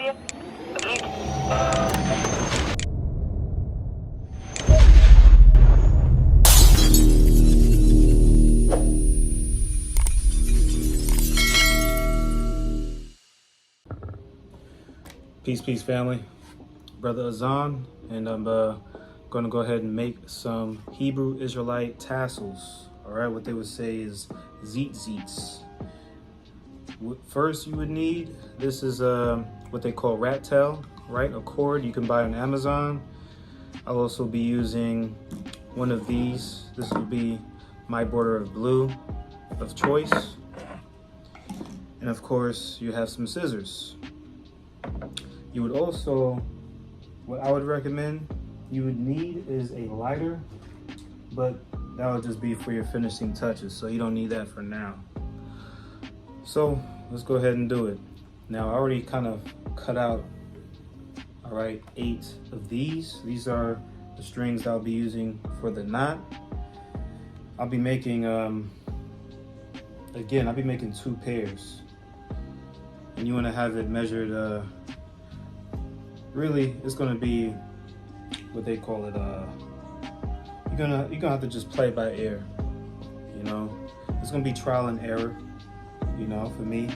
here. Peace, family. Brother Azan, and I'm going to go ahead and make some Hebrew Israelite tassels. All right, what they would say is tzitzits. First, you would need, this is what they call rattail, right? A cord you can buy on Amazon. I'll also be using one of these. This will be my border of blue of choice. And of course, you have some scissors. You would also, what I would recommend, you would need is a lighter, but that would just be for your finishing touches, so you don't need that for now. So let's go ahead and do it. Now I already kind of cut out, all right, 8 of these. These are the strings I'll be using for the knot. I'll be making, again, I'll be making 2 pairs. And you want to have it measured, really, it's gonna be what they call it. You're gonna have to just play by ear. You know, it's gonna be trial and error. You know, for me,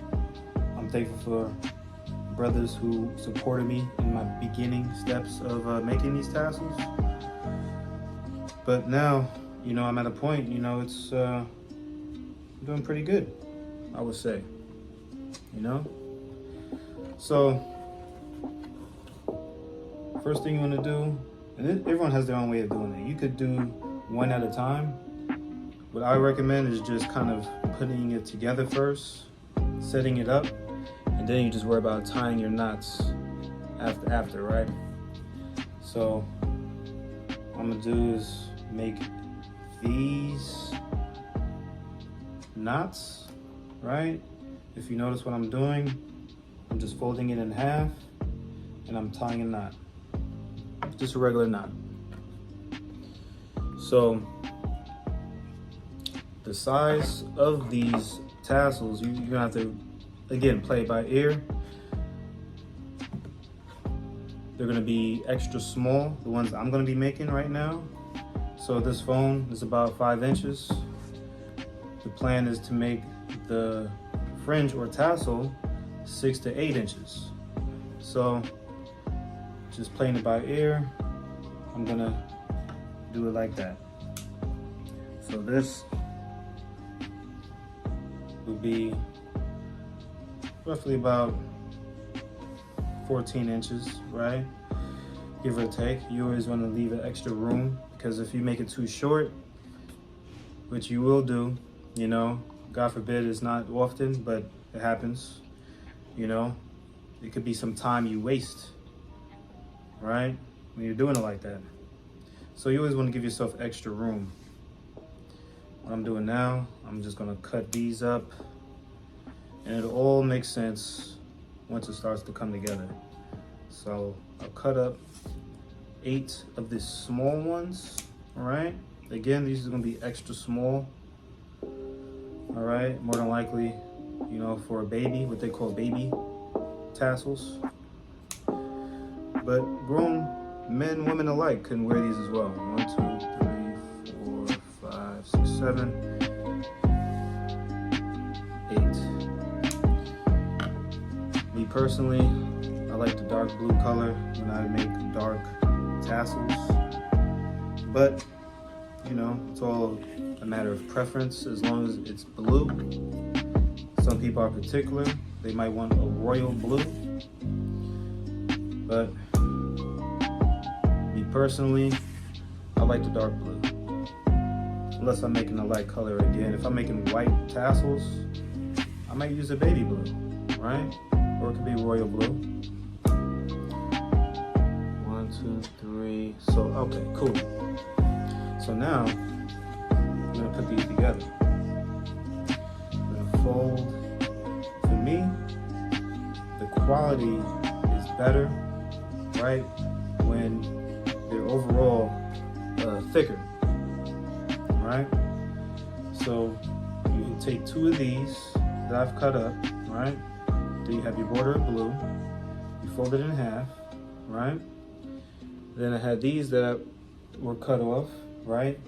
I'm thankful for brothers who supported me in my beginning steps of making these tassels. But now, you know, I'm at a point. You know, it's doing pretty good, I would say. You know, so. First thing you want to do, and everyone has their own way of doing it. You could do one at a time. What I recommend is just kind of putting it together first, setting it up, and then you just worry about tying your knots after, right? So what I'm gonna do is make these knots, right? If you notice what I'm doing, I'm just folding it in half and I'm tying a knot. Just a regular knot. So the size of these tassels, you're gonna have to, again, play by ear. They're gonna be extra small, the ones I'm gonna be making right now. So this phone is about 5 inches. The plan is to make the fringe or tassel 6 to 8 inches. So just playing it by ear, I'm gonna do it like that. So this would be roughly about 14 inches, right? Give or take. You always wanna leave an extra room, because if you make it too short, which you will do, you know, God forbid it's not often, but it happens, you know, it could be some time you waste, right, when you're doing it like that. So you always want to give yourself extra room. What I'm doing now, I'm just going to cut these up, and it'll all make sense once it starts to come together. So I'll cut up 8 of the small ones. All right, again, these are going to be extra small. All right, more than likely, you know, for a baby, what they call baby tassels. But grown men, women alike can wear these as well. 1, 2, 3, 4, 5, 6, 7, 8. Me personally, I like the dark blue color when I make dark tassels. But, you know, it's all a matter of preference as long as it's blue. Some people are particular. They might want a royal blue. But me personally, I like the dark blue. Unless I'm making a light color again. If I'm making white tassels, I might use a baby blue, right? Or it could be royal blue. 1, 2, 3. So, okay, cool. So now, I'm gonna put these together. I'm gonna fold. For me, the quality is better, right, when they're overall thicker, right? So you can take 2 of these that I've cut up, right? Then you have your border of blue. You fold it in half, right? Then I had these that were cut off, right?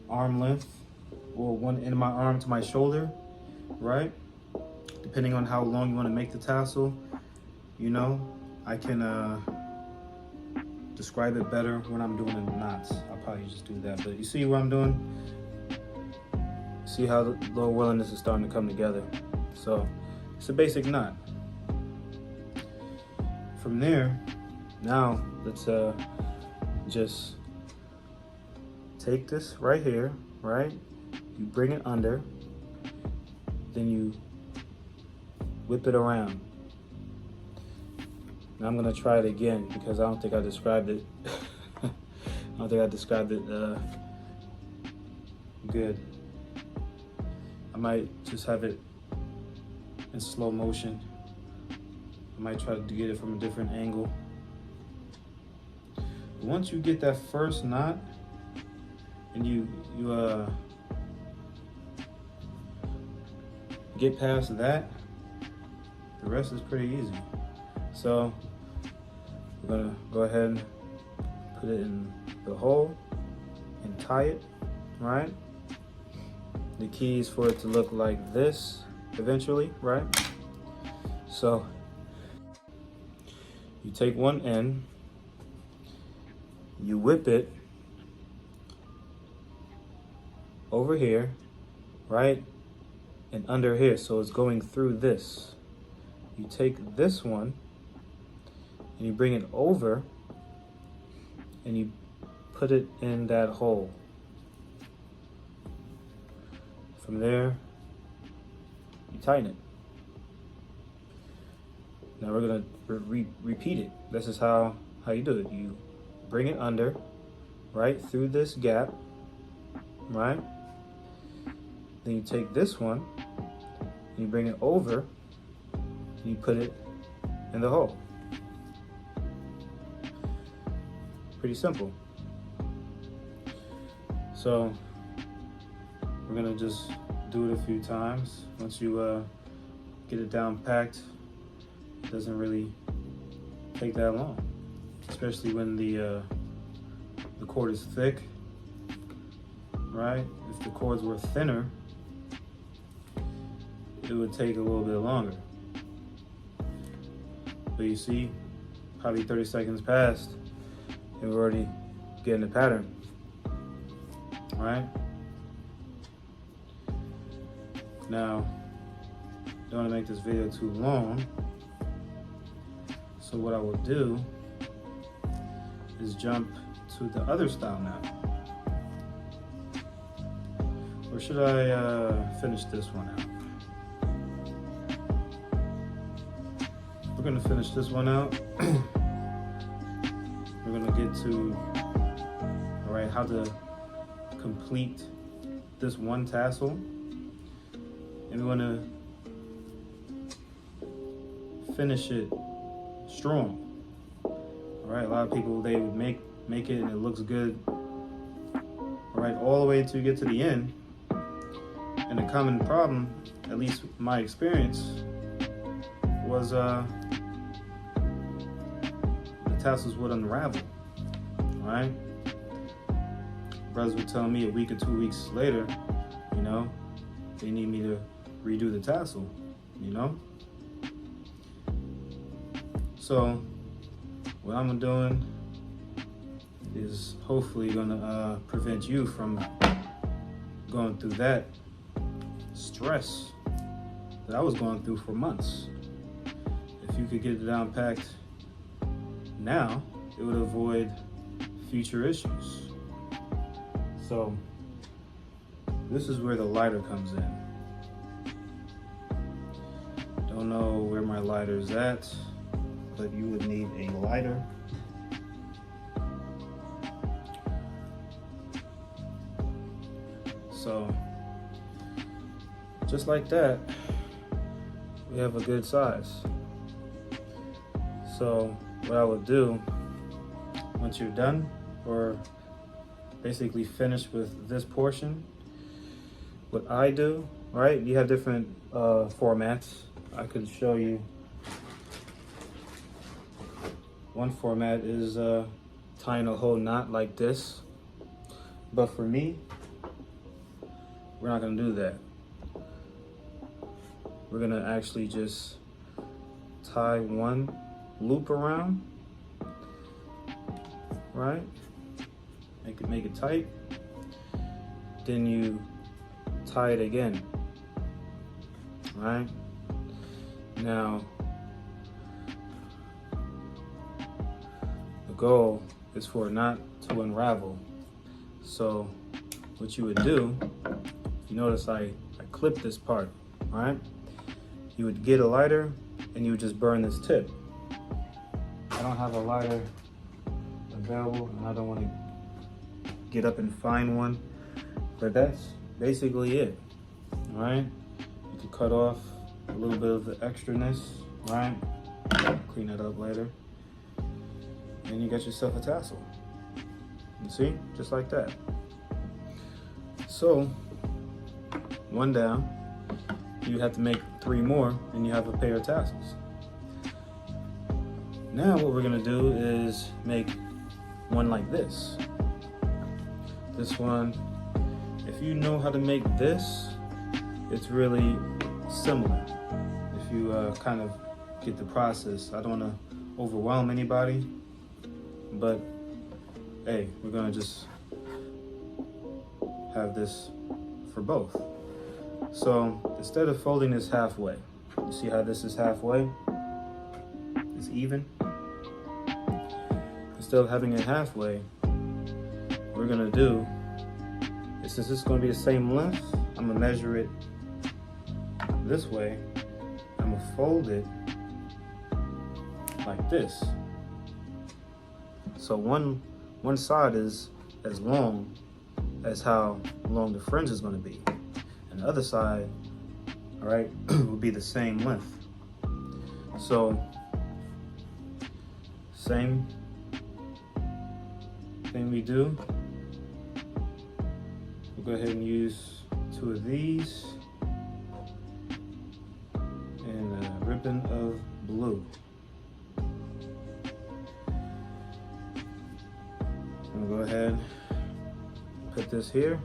Arm length, or one end of my arm to my shoulder, right? Depending on how long you want to make the tassel, you know, I can describe it better when I'm doing the knots. I'll probably just do that, but you see what I'm doing? See how the lower willingness is starting to come together. So it's a basic knot. From there, now let's just take this right here, right? You bring it under, then you whip it around. Now I'm gonna try it again because I don't think I described it. I don't think I described it good. I might just have it in slow motion. I might try to get it from a different angle. Once you get that first knot and you get past that, the rest is pretty easy. So we're gonna go ahead and put it in the hole and tie it, right? The key is for it to look like this eventually, right? So you take one end, you whip it over here, right? And under here, so it's going through this. You take this one and you bring it over and you put it in that hole. From there, you tighten it. Now we're gonna repeat it. This is how you do it. You bring it under, right, through this gap, right? Then you take this one, and you bring it over, and you put it in the hole. Pretty simple. So we're gonna just do it a few times. Once you get it down packed, it doesn't really take that long, especially when the cord is thick, right? If the cords were thinner, it would take a little bit longer. But you see, probably 30 seconds passed and we're already getting the pattern, right? Now, don't want to make this video too long, so what I will do is jump to the other style now. Or should I finish this one out? We're gonna finish this one out. We're gonna get to, all right, how to complete this one tassel. And we wanna finish it strong. All right, a lot of people, they would make it and it looks good, all right, all the way to get to the end. And the common problem, at least my experience, was the tassels would unravel, right? Brothers would tell me a week or 2 weeks later, you know, they need me to redo the tassel, you know? So what I'm doing is hopefully gonna prevent you from going through that stress that I was going through for months. If you could get it down packed now, it would avoid future issues. So this is where the lighter comes in. Don't know where my lighter's at, but you would need a lighter. So just like that, we have a good size. So what I would do, once you're done, or basically finished with this portion, what I do, right? You have different formats. I could show you One format is tying a whole knot like this. But for me, we're not gonna do that. We're gonna actually just tie one loop around, right? Make it tight. Then you tie it again, right? Now, the goal is for it not to unravel. So what you would do, you notice I clipped this part, all right? You would get a lighter and you would just burn this tip. I don't have a lighter available and I don't want to get up and find one, but that's basically it, all right? You can cut off a little bit of the extraness, right? Clean that up later. And you got yourself a tassel. You see, just like that. So, one down, you have to make 3 more and you have a pair of tassels. Now what we're gonna do is make one like this. This one, if you know how to make this, it's really similar. If you kind of get the process. I don't wanna overwhelm anybody, but hey, we're gonna just have this for both. So instead of folding this halfway, you see how this is halfway? It's even. Instead of having it halfway, what we're gonna do is, since it's gonna be the same length, I'm gonna measure it this way. I'm gonna fold it like this. So one side is as long as how long the fringe is going to be, and the other side, all right, will be the same length. So same thing we do. We'll go ahead and use 2 of these and a ribbon of blue. I'm gonna go ahead, put this here.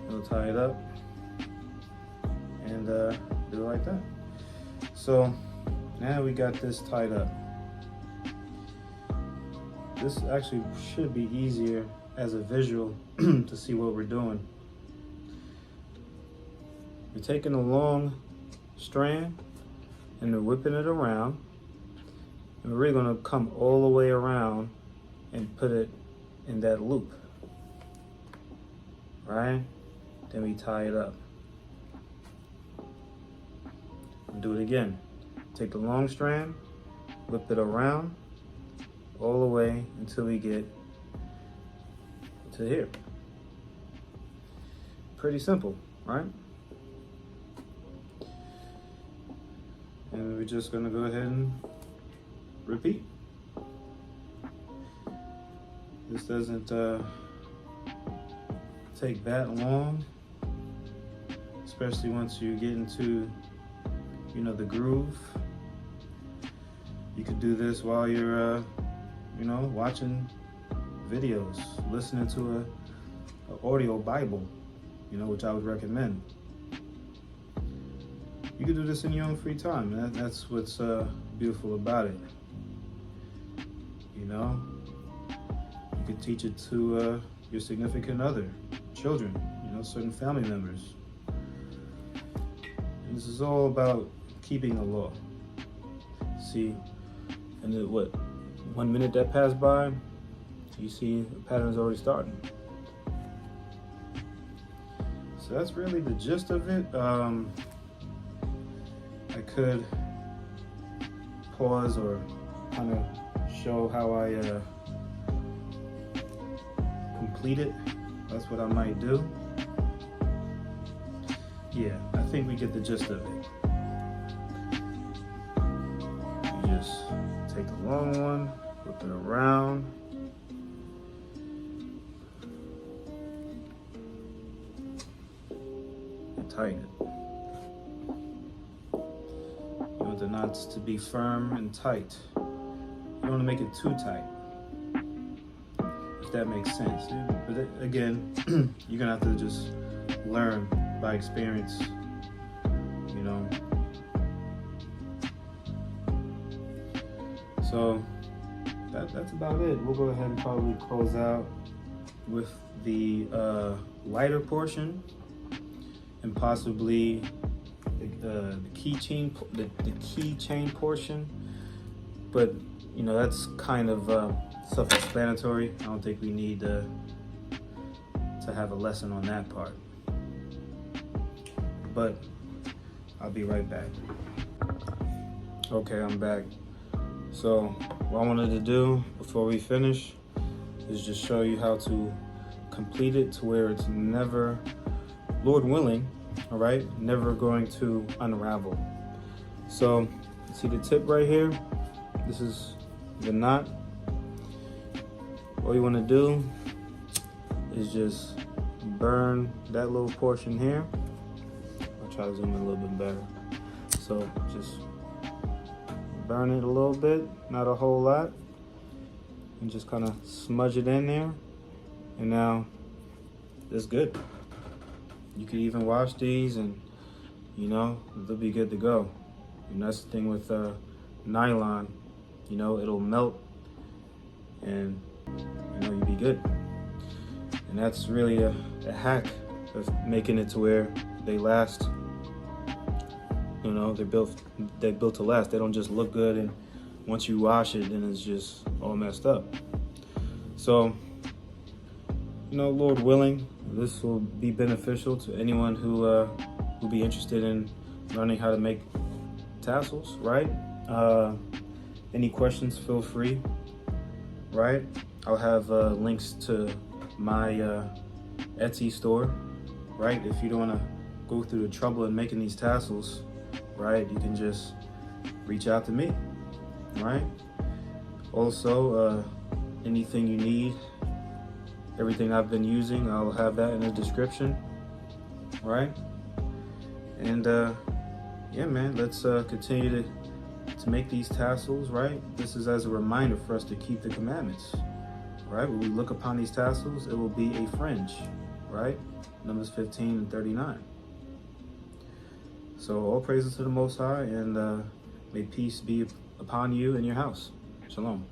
We'll tie it up and do it like that. So now we got this tied up. This actually should be easier as a visual to see what we're doing. We're taking a long strand and we're whipping it around, and we're really going to come all the way around and put it in that loop, right? Then we tie it up. Do it again. Take the long strand, whip it around all the way until we get to here. Pretty simple, right? And we're just gonna go ahead and repeat. This doesn't take that long, especially once you get into, you know, the groove. You could do this while you're, you know, watching videos, listening to an audio Bible, you know, which I would recommend. You can do this in your own free time. That's what's beautiful about it. You know, you could teach it to your significant other, children, you know, certain family members. And this is all about keeping the law. See, and then what? 1 minute that passed by, you see the pattern's already starting. So that's really the gist of it. I could pause or kind of show how I complete it. That's what I might do. Yeah, I think we get the gist of it. You just take the long one, whip it around. tighten it. You want the knots to be firm and tight. You don't want to make it too tight, if that makes sense. But again, you're gonna have to just learn by experience, you know. So that's about it. We'll go ahead and probably close out with the lighter portion and possibly the keychain portion. But you know, that's kind of self-explanatory. I don't think we need to have a lesson on that part. But I'll be right back. Okay, I'm back. So what I wanted to do before we finish is just show you how to complete it to where it's never, Lord willing, all right, never going to unravel. So see the tip right here? This is the knot. All you want to do is just burn that little portion here. I'll try to zoom in a little bit better. So just burn it a little bit, not a whole lot, and just kind of smudge it in there. And now it's good. You can even wash these and, you know, they'll be good to go. And that's the thing with nylon, you know, it'll melt and, you know, you'll be good. And that's really a hack of making it to where they last. You know, they're built to last. They don't just look good and once you wash it, then it's just all messed up. So, you know, Lord willing, this will be beneficial to anyone who will be interested in learning how to make tassels, right? Any questions, feel free, right? I'll have links to my Etsy store, right? If you don't want to go through the trouble of making these tassels, right, you can just reach out to me, right? Also, anything you need, everything I've been using, I'll have that in the description, right? And yeah, man, let's continue to make these tassels, right? This is as a reminder for us to keep the commandments, right? When we look upon these tassels, it will be a fringe, right? Numbers 15 and 39. So all praises to the Most High, and may peace be upon you and your house. Shalom.